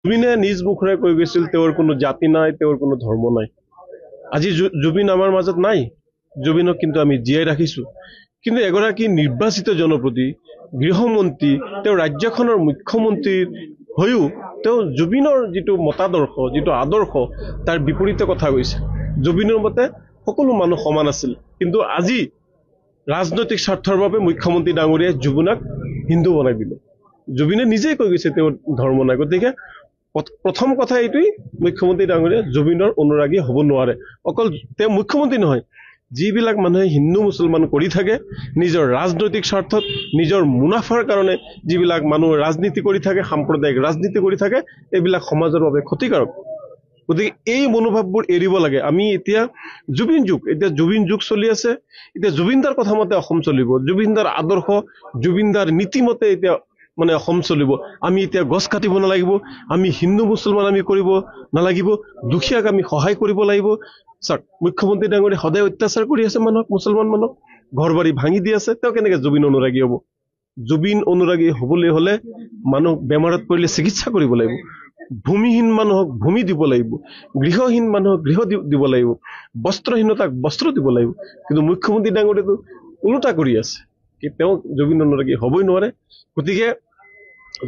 জুবিনে নিজ মুখৰে কৈ গৈছিল তেওঁৰ কোনো জাতি নাই, তেওঁৰ কোনো ধৰ্ম নাই। আজি জুবিন আমাৰ মাজত নাই, জুবিনক কিন্তু আমি জীয়াই ৰাখিছোঁ। কিন্তু এগৰাকী নিৰ্বাচিত জনপ্ৰতি গৃহমন্ত্ৰী, তেওঁ ৰাজ্যখনৰ মুখ্যমন্ত্ৰীৰ হৈও তেওঁ জুবিনৰ যিটো মতাদৰ্শ, যিটো আদৰ্শ, তাৰ বিপৰীতে কথা কৈছে। জুবিনৰ মতে সকলো মানুহ সমান আছিল, কিন্তু আজি ৰাজনৈতিক স্বাৰ্থৰ বাবে মুখ্যমন্ত্ৰী ডাঙৰীয়াই জুবিনক হিন্দু বনাই দিলে। জুবিনে নিজেই কৈ গৈছে তেওঁৰ ধৰ্ম নাই। গতিকে প্ৰথম কথা এইটোৱেই, মুখ্যমন্ত্ৰী ডাঙৰীয়া জুবিনৰ অনুৰাগী হ'ব নোৱাৰে। অকল তেওঁ মুখ্যমন্ত্ৰী নহয়, যিবিলাক মানুহে হিন্দু মুছলমান কৰি থাকে, নিজৰ ৰাজনৈতিক স্বাৰ্থত, নিজৰ মুনাফাৰ কাৰণে যিবিলাক মানুহ ৰাজনীতি কৰি থাকে, সাম্প্ৰদায়িক ৰাজনীতি কৰি থাকে, এইবিলাক সমাজৰ বাবে ক্ষতিকাৰক। গতিকে এই মনোভাৱবোৰ এৰিব লাগে। আমি এতিয়া জুবিন যুগ চলি আছে। এতিয়া জুবিনদাৰ কথা মতে অসম চলিব, জুবিনদাৰ আদৰ্শ, জুবিনদাৰ নীতিমতে এতিয়া মানে অসম চলিব। আমি এতিয়া গছ কাটিব নালাগিব, আমি হিন্দু মুছলমান আমি কৰিব নালাগিব, দুখীয়াক আমি সহায় কৰিব লাগিব। চাওক, মুখ্যমন্ত্ৰী ডাঙৰীয়া সদায় অত্যাচাৰ কৰি আছে মানুহক, মুছলমান মানুহক ঘৰ বাৰী ভাঙি দি আছে। তেওঁ কেনেকৈ জুবিন অনুৰাগী হ'ব? জুবিন অনুৰাগী হ'বলৈ হ'লে মানুহ বেমাৰত পৰিলে চিকিৎসা কৰিব লাগিব, ভূমিহীন মানুহক ভূমি দিব লাগিব, গৃহহীন মানুহক গৃহ দিব লাগিব, বস্ত্ৰহীনতাক বস্ত্ৰ দিব লাগিব। কিন্তু মুখ্যমন্ত্ৰী ডাঙৰীয়াটো ওলোটা কৰি আছে, তেওঁ জুবিন অনুৰাগী হ'বই নোৱাৰে। গতিকে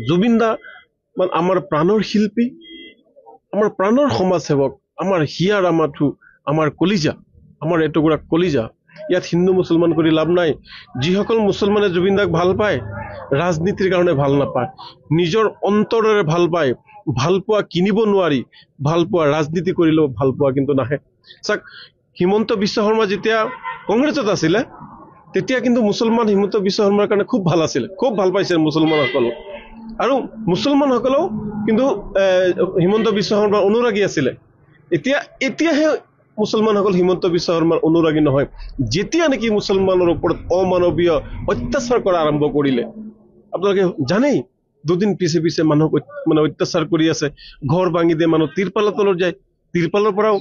জুবিন দা আমাৰ প্ৰাণৰ শিল্পী, আমাৰ প্ৰাণৰ সমাজ সেৱক, আমাৰ হিয়াৰ, আমাৰ কলিজা, আমাৰ এটুকুৰা কলিজা। ইয়াত হিন্দু মুছলমান কৰি লাভ নাই। যিসকল মুছলমানে জুবিন দাক ভাল পায়, ৰাজনীতিৰ কাৰণে ভাল নাপায়, নিজৰ অন্তৰেৰে ভাল পায়। ভাল পোৱা কিনিব নোৱাৰি, ভাল পোৱা ৰাজনীতি কৰিলেও ভাল পোৱা কিন্তু নাহে। চাওক, হিমন্ত বিশ্ব শৰ্মা যেতিয়া কংগ্ৰেছত আছিলে, তেতিয়া কিন্তু মুছলমান হিমন্ত বিশ্ব শৰ্মাৰ কাৰণে খুব ভাল আছিলে, খুব ভাল পাইছিল মুছলমানসকলক। আৰু মুছলমানসকলেও কিন্তু হিমন্ত বিশ্ব শৰ্মাৰ অনুৰাগী আছিলে। এতিয়াহে মুছলমানসকল হিমন্ত বিশ্ব শৰ্মাৰ অনুৰাগী নহয়, যেতিয়া নেকি মুছলমানৰ ওপৰত অমানৱীয় অত্যাচাৰ কৰা আৰম্ভ কৰিলে। আপোনালোকে জানেই, দুদিন পিছে মানুহক মানে অত্যাচাৰ কৰি আছে, ঘৰ ভাঙি দিয়ে, মানুহ তিৰপালৰ তলত যায়, তিৰপালৰ পৰাও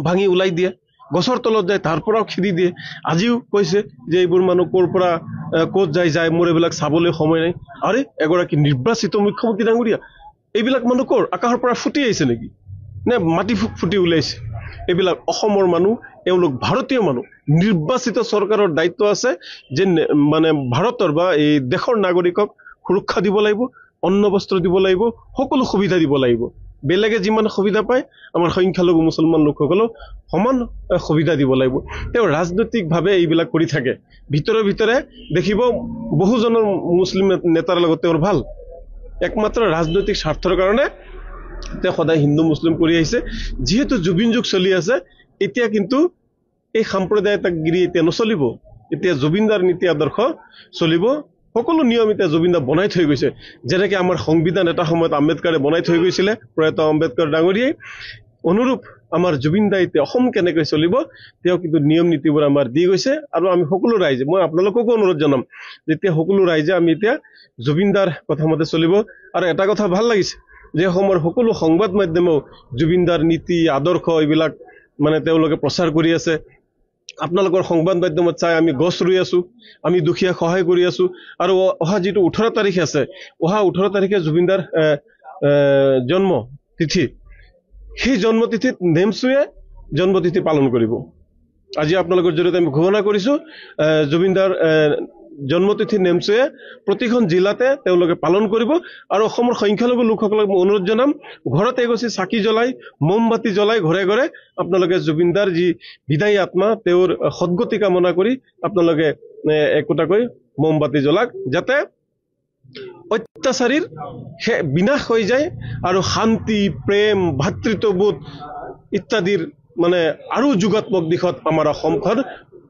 ভাঙি ওলাই দিয়ে, গছৰ তলত যায়, তাৰ পৰাও খেদি দিয়ে। আজিও কৈছে যে এইবোৰ মানুহ ক'ৰ পৰা ক'ত যায়, মোৰ এইবিলাক চাবলৈ সময় নাই। আৰে, এগৰাকী নিৰ্বাচিত মুখ্যমন্ত্ৰী ডাঙৰীয়া, এইবিলাক মানুহ ক'ৰ আকাশৰ পৰা ফুটি আহিছে নেকি, নে মাটি ফুটি ওলাইছে? এইবিলাক অসমৰ মানুহ, এওঁলোক ভাৰতীয় মানুহ। নিৰ্বাচিত চৰকাৰৰ দায়িত্ব আছে যে মানে ভাৰতৰ বা এই দেশৰ নাগৰিকক সুৰক্ষা দিব লাগিব, অন্ন বস্ত্ৰ দিব লাগিব, সকলো সুবিধা দিব লাগিব। বেলেগে যিমান সুবিধা পায়, আমাৰ সংখ্যালঘু মুছলমান লোকসকলক সমান সুবিধা দিব লাগিব। তেওঁ ৰাজনৈতিকভাৱে এইবিলাক কৰি থাকে। ভিতৰে দেখিব বহুজনৰ মুছলিম নেতাৰ লগত তেওঁৰ ভাল, একমাত্ৰ ৰাজনৈতিক স্বাৰ্থৰ কাৰণে তেওঁ সদায় হিন্দু মুছলিম কৰি আহিছে। যিহেতু জুবিন যুগ চলি আছে, এতিয়া কিন্তু এই সাম্প্ৰদায়িকগিৰি এতিয়া নচলিব। এতিয়া জুবিনদাৰ নীতি আদৰ্শ চলিব। সকলো নিয়ম এতিয়া জুবিন দা বনাই থৈ গৈছে। যেনেকৈ আমাৰ সংবিধান এটা সময়ত আম্বেদকাৰে বনাই থৈ গৈছিলে, প্ৰয়াত আম্বেদকাৰ ডাঙৰীয়াই, অনুৰূপ আমাৰ জুবিন দা এতিয়া অসম কেনেকৈ চলিব তেওঁ কিন্তু নিয়ম নীতিবোৰ আমাৰ দি গৈছে। আৰু আমি সকলো ৰাইজে, মই আপোনালোককো অনুৰোধ জনাম, যেতিয়া সকলো ৰাইজে আমি এতিয়া জুবিন দাৰ কথা মতে চলিব। আৰু এটা কথা ভাল লাগিছে যে অসমৰ সকলো সংবাদ মাধ্যমেও জুবিন দাৰ নীতি আদৰ্শ এইবিলাক মানে তেওঁলোকে প্ৰচাৰ কৰি আছে। আপোনালোকৰ সংবাদ মাধ্যমত চাই আমি গছ ৰুই আছো, আমি দুখীয়াক সহায় কৰি আছো। আৰু অহা যিটো 18 তাৰিখ আছে, অহা 18 তাৰিখে জুবিনদাৰ জন্ম তিথি, সেই জন্মতিথিত নেমচুৱে জন্মতিথি পালন কৰিব। আজি আপোনালোকৰ জৰিয়তে আমি ঘোষণা কৰিছো, জুবিনদাৰ জন্মতিথি নেমচুৱে প্ৰতিখন জিলাতে তেওঁলোকে পালন কৰিব। আৰু অসমৰ সংখ্যালঘু লোকসকলক মই অনুৰোধ জনাম, ঘৰত এগছি চাকি জ্বলাই, মমবাতি জ্বলাই ঘৰে ঘৰে আপোনালোকে জুবিনদাৰ যি বিদায়ী আত্মা, তেওঁৰ সদ্গতি কামনা কৰি আপোনালোকে একোটাকৈ মমবাতি জ্বলাক, যাতে অত্যাচাৰীৰ বিনাশ হৈ যায় আৰু শান্তি, প্ৰেম, ভাতৃত্ববোধ ইত্যাদিৰ মানে আৰু যুগাত্মক দিশত আমাৰ অসমখন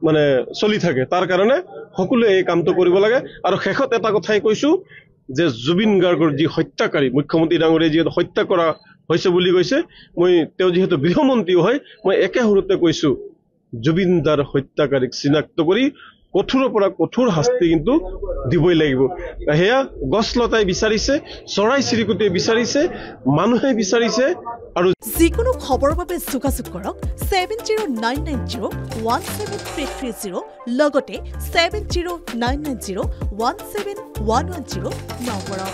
মানে চলি থাকে। তাৰ কাৰণে সকলোৱে এই কামটো কৰিব লাগে। আৰু শেষত এটা কথাই কৈছো যে জুবিন গাৰ্গৰ যি হত্যাকাৰী, মুখ্যমন্ত্ৰী ডাঙৰীয়াই যিহেতু হত্যা কৰা হৈছে বুলি কৈছে, তেওঁ যিহেতু গৃহমন্ত্ৰীও হয়, মই একে সুৰতে কৈছো, জুবিন দাৰ হত্যাকাৰীক চিনাক্ত কৰি কঠোৰৰ পৰা কঠোৰ শাস্তি কিন্তু দিবই লাগিব। সেয়া গছ লতাই বিচাৰিছে, চৰাই চিৰিকটিয়ে বিচাৰিছে, মানুহে বিচাৰিছে। আৰু যিকোনো খবৰৰ বাবে যোগাযোগ কৰক 7099017330 লগতে 7099017110 নম্বৰত।